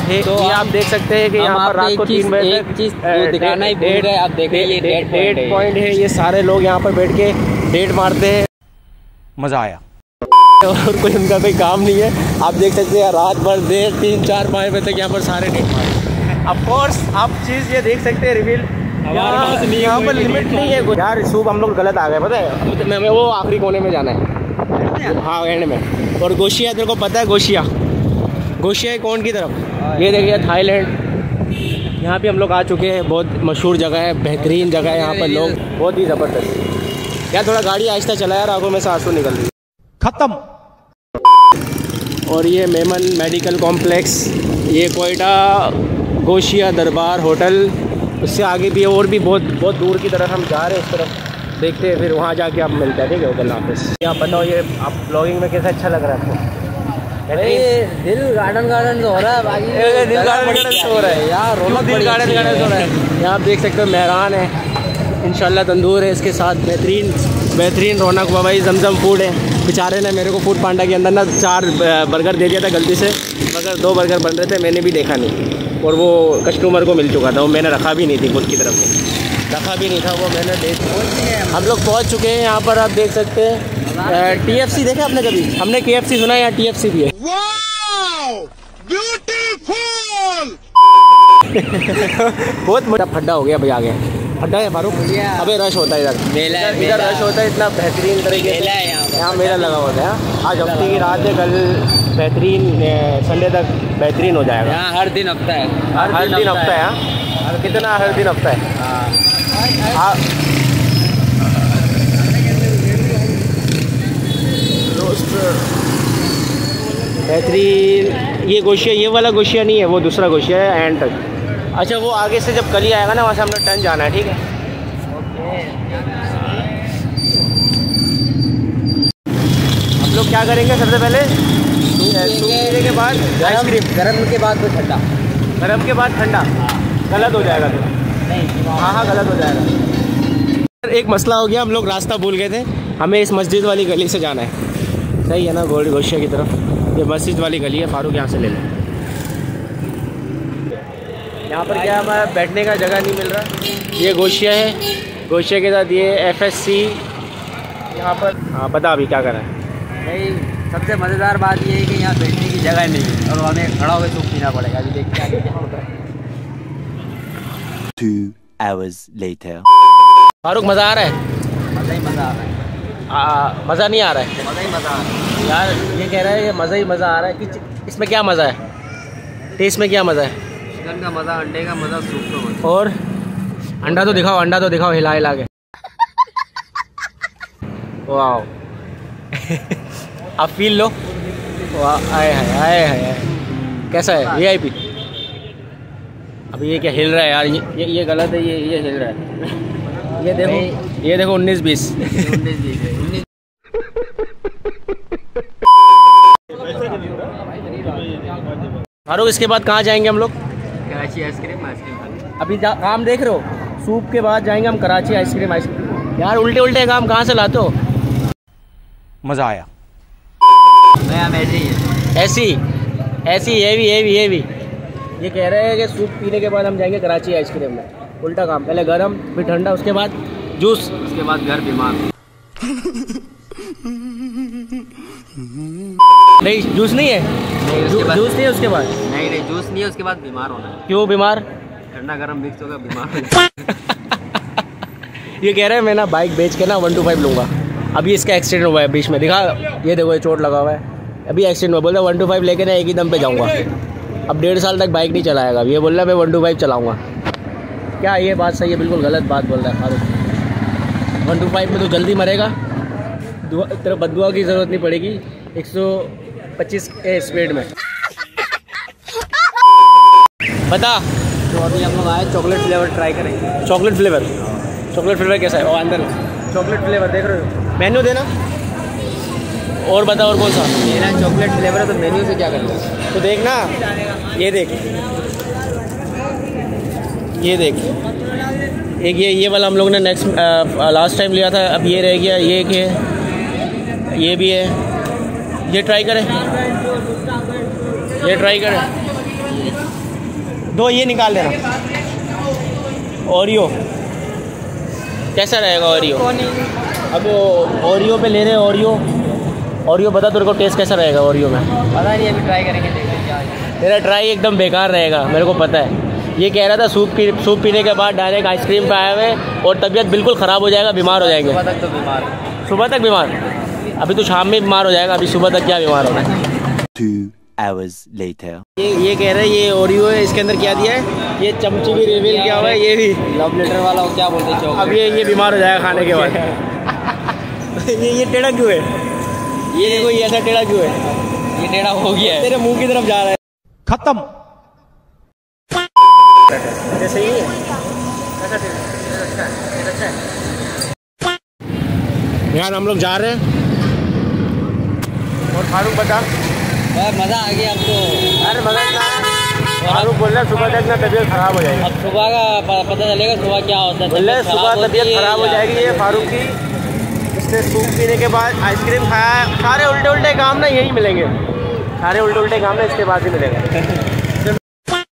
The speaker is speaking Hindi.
तो आप देख सकते हैं कि यहाँ पर रात को 3 बजे एक चीज़ दिखाना ही भूल गए। आप देखिए ये डेट पॉइंट है। ये सारे लोग यहाँ पर बैठ के डेट मारते हैं। मज़ा आया और कोई उनका कोई काम नहीं है। आप देख सकते हैं रात भर देर 3-4-5 बजे तक यहाँ पर सारे डेट मारते। ऑफकोर्स आप चीज़ ये देख सकते हैं रिवील यहाँ पर लिमिट नहीं है यार। सूप हम लोग गलत आ गए, पता है हमें वो आखिरी कोने में जाना है, हाँ एंड में। और गोशिया तेरे को पता है गोशिया कौन की तरफ? ये देखिए थाईलैंड। यहाँ पे हम लोग आ चुके हैं। बहुत मशहूर जगह है, बेहतरीन जगह है। यहाँ पर लोग बहुत ही ज़बरदस्त। यार थोड़ा गाड़ी आहिस्ता चला यार, आंखों में से आंसू निकल रही है। ख़त्म। और ये मेमन मेडिकल कॉम्प्लेक्स, ये कोयटा गोशिया दरबार होटल, उससे आगे भी है और भी बहुत दूर की तरफ हम जा रहे हैं। इस तरफ देखते हैं, फिर वहाँ जाके आप मिलते हैं। ठीक है, होटल ऑफिस। आप बताओ ये आप ब्लॉगिंग में कैसा अच्छा लग रहा है आपको? दिल गार्डन तो हो रहा है, बाकी दिल गार्डन हो रहा है यार, दिल गार्डन हो रहा है। यहाँ आप देख सकते हो मेहरान है, इंशाल्लाह तंदूर है, इसके साथ बेहतरीन रौनक हुआ भाई। जमजम फूड है। बेचारे ने मेरे को फूड पांडा के अंदर ना 4 बर्गर दे दिया था गलती से, मगर 2 बर्गर बन रहे थे, मैंने भी देखा नहीं और वो कस्टमर को मिल चुका था। वो मैंने रखा भी नहीं थी, खुद की तरफ से रखा भी नहीं था, वो मैंने दे दिया। हम लोग पहुँच चुके हैं यहाँ पर। आप देख सकते हैं TFC देखा आपने कभी? हमने KFC सुना है, यहाँ TFC भी है। बहुत बड़ा फड्डा हो गया भाई, आ गया अड्डा है फारूक। अबे रश होता है इधर रश होता है इतना बेहतरीन तरीके से। यहाँ मेला लगा होता है। आज हफ्ते की रात है, कल बेहतरीन संडे तक बेहतरीन हो जाएगा। यहाँ हर दिन हफ्ता है, हर दिन हफ्ता है। हाँ कितना हर दिन हफ्ता है। बेहतरीन। ये गोशिया, ये वाला गोशिया नहीं है, वो दूसरा गोशिया है एंड तक। अच्छा वो आगे से जब कली आएगा ना, वहाँ से हम लोग टर्न जाना है। ठीक है हम लोग क्या करेंगे? सबसे पहले सूप पीने के बाद आइसक्रीम, गर्म के बाद तो ठंडा, गर्म के बाद ठंडा। गलत हो जाएगा तो नहीं, हाँ गलत हो जाएगा। एक मसला हो गया, हम लोग रास्ता भूल गए थे। हमें इस मस्जिद वाली गली से जाना है, सही है ना? गोशिया की तरफ ये मस्जिद वाली गली है। फारूक यहाँ से ले लें। यहाँ पर क्या हमारा बैठने का जगह नहीं मिल रहा। ये गोशिया है, गोशिया के साथ ये FSC यहाँ पर। हाँ बता अभी क्या करना है भाई? सबसे मज़ेदार बात ये है कि यहाँ बैठने की जगह नहीं है और हमें खड़ा होकर सूप पीना पड़ेगा। अभी देखते हैं क्या होता है। 2 hours later। फारूक मज़ा आ रहा है? मज़ा ही मज़ा आ रहा है। मज़ा नहीं आ रहा है? मज़ा ही मज़ा आ रहा है यार। ये कह रहा है ये मज़ा ही मज़ा आ रहा है कि इसमें क्या मज़ा है? टेस्ट में क्या मज़ा है? चिकन का मज़ा, अंडे का मज़ा, सूप का मज़ा। और अंडा तो दिखाओ हिला के। वाह आप फील लो। वाह आए हाय कैसा है VIP? अभी ये क्या हिल रहा है यार? ये गलत है, ये हिल रहा है। ये देखो 19-20। फारूक इसके बाद कहाँ जाएंगे हम लोग? कराची आइसक्रीम खाने। अभी काम देख रहे हो? सूप के बाद जाएंगे हम कराची आइसक्रीम। यार उल्टे काम कहाँ से लाते हो? मज़ा आया। ऐसी ये भी ये कह रहे हैं कि सूप पीने के बाद हम जाएंगे कराची आइसक्रीम में। उल्टा काम, पहले गरम फिर ठंडा, उसके बाद जूस, उसके बाद घर बीमार। नहीं जूस नहीं है, जूस नहीं है उसके बाद। नहीं जूस नहीं है उसके बाद बीमार होना है। क्यों बीमार? ठंडा गरम मिक्स होगा, बीमार। ये कह रहे हैं मैं ना बाइक बेच के ना 125 लूँगा। अभी इसका एक्सीडेंट हुआ है बीच में, दिखा ये देखो ये चोट लगा हुआ है। अभी एक्सीडेंट हुआ, बोल रहा 125 लेके ना एक ही दम पे जाऊँगा। अब 1.5 साल तक बाइक नहीं चलाएगा। ये बोल रहा है मैं 125 चलाऊँगा। क्या ये बात सही है? बिल्कुल गलत बात बोल रहा है फारूक। 125 में तो जल्दी मरेगा, तेरा बददुआ की ज़रूरत नहीं पड़ेगी। 125 के स्पीड में। बता। तो अभी हम लोग आए चॉकलेट फ्लेवर ट्राई करेंगे। चॉकलेट फ्लेवर कैसा है? और अंदर चॉकलेट फ्लेवर देख रहे हो? मेन्यू देना और बता और कौन सा? मेरा चॉकलेट फ्लेवर है तो मेन्यू से क्या करेंगे? तो देखना, ये देख एक ये वाला हम लोग ने लास्ट टाइम लिया था। अब ये रह गया, ये एक है, ये भी है। ये ट्राई करें। 2 ये निकाल देना। ओरियो कैसा रहेगा ओरियो? अब ओरियो पे ले रहे हैं ओरियो बता तेरे को टेस्ट कैसा रहेगा ओरियो में? पता नहीं, अभी ट्राई करेंगे, देखते हैं क्या है। तेरा ट्राई एकदम बेकार रहेगा, मेरे को पता है। ये कह रहा था सूप पीने के बाद डायरेक्ट आइसक्रीम पे आए हुए और तबीयत बिल्कुल ख़राब हो जाएगा, बीमार हो जाएंगे। सुबह तक तो बीमार, सुबह तक बीमार? अभी तो शाम में बीमार हो जाएगा, अभी सुबह तक क्या बीमार होना है। 2 hours later. ये कह रहे हैं ये ओरियो है, इसके अंदर क्या दिया है? ये चमची भी रिवील किया हुआ है, ये भी लव लेटर वाला हो, क्या बोलते हैं। अब ये बीमार हो जाएगा खाने के बाद। ये टेढ़ा क्यों है? ये देखो ये ऐसा टेढ़ा क्यों है? ये टेढ़ा हो गया है, तेरे मुंह की तरफ जा रहा है। खत्म। सही है, यार हम लोग जा रहे हैं और फारूक बता। मज़ा आ गया अब तो। अरे मज़ा नहीं आ रहा। फारूक बोल रहा सुबह तक ना तबीयत खराब हो जाएगी। अब सुबह का पता चलेगा सुबह क्या होता है। बोल रहे सुबह तबीयत खराब हो जाएगी ये फारूक की। इसने सूप पीने के बाद आइसक्रीम खाया, सारे उल्टे काम ना यही मिलेंगे, सारे उल्टे काम ना इसके बाद ही मिलेगा।